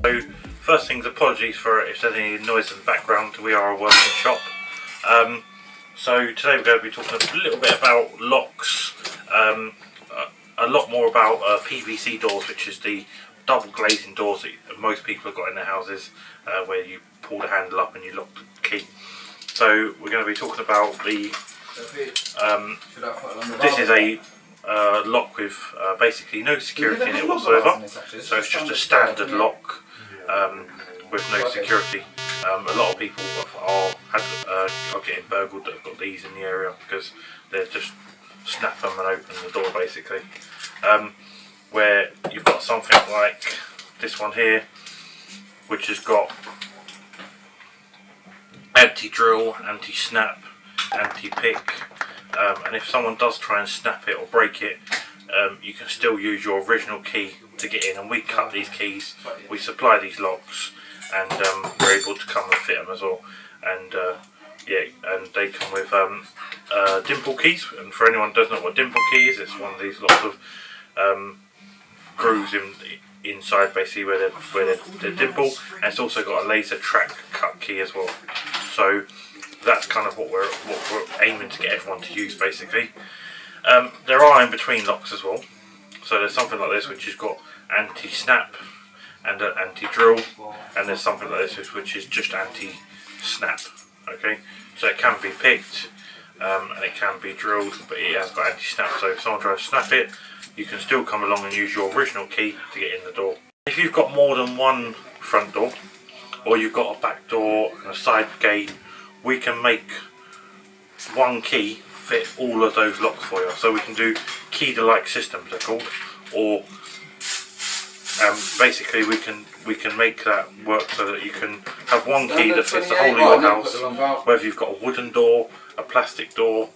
So first things, apologies for if there's any noise in the background. We are a working shop. So today we're going to be talking a little bit about locks, a lot more about PVC doors, which is the double glazing doors that most people have got in their houses, where you pull the handle up and you lock the key. So we're going to be talking about the this is a lock with basically no security in it whatsoever, so it's just a standard lock with no security. A lot of people are getting burgled that have got these in the area because they just snap them and open the door basically. Where you've got something like this one here, which has got anti-drill, anti-snap, anti-pick, and if someone does try and snap it or break it, you can still use your original key to get in, and we cut these keys, we supply these locks, and we're able to come and fit them as well. And yeah, and they come with dimple keys, and for anyone who doesn't know what a dimple key is, it's one of these lots of grooves inside basically where they dimple, and it's also got a laser track cut key as well. So that's kind of what we're aiming to get everyone to use basically. There are in between locks as well. So there's something like this which has got anti-snap and anti-drill, and there's something like this which is just anti-snap. Okay, so it can be picked and it can be drilled, but it has got anti-snap. So if someone tries to snap it, you can still come along and use your original key to get in the door. If you've got more than one front door, or you've got a back door and a side gate, we can make one key fit all of those locks for you. So we can do key-to-like systems, they're called, or basically we can make that work so that you can have one key that fits the whole of your house, whether you've got a wooden door, a plastic door,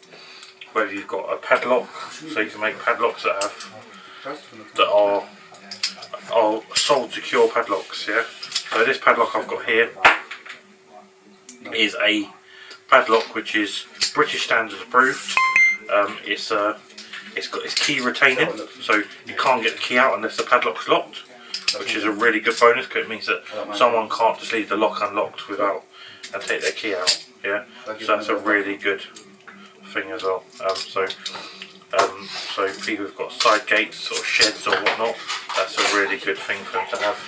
whether you've got a padlock, so you can make padlocks that are sold secure padlocks. Yeah. So this padlock I've got here is a padlock which is British standards approved. It's key retaining, so you can't get the key out unless the padlock's locked, which is a really good bonus because it means that someone can't just leave the lock unlocked without and take their key out. Yeah, so that's a really good thing as well. So people who've got side gates or sheds or whatnot, that's a really good thing for them to have.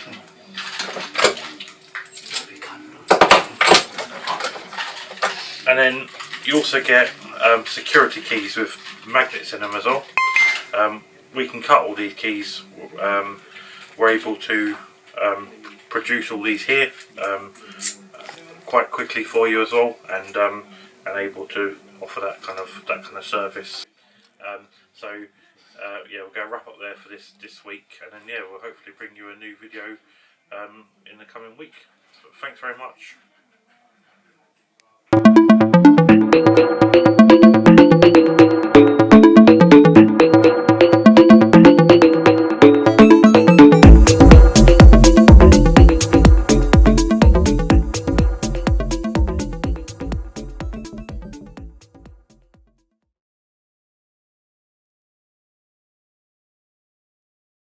And then you also get security keys with magnets in them as well. We can cut all these keys. We're able to produce all these here quite quickly for you as well, and able to offer that kind of service. Yeah, we're going to wrap up there for this week, and then yeah, we'll hopefully bring you a new video in the coming week. So thanks very much.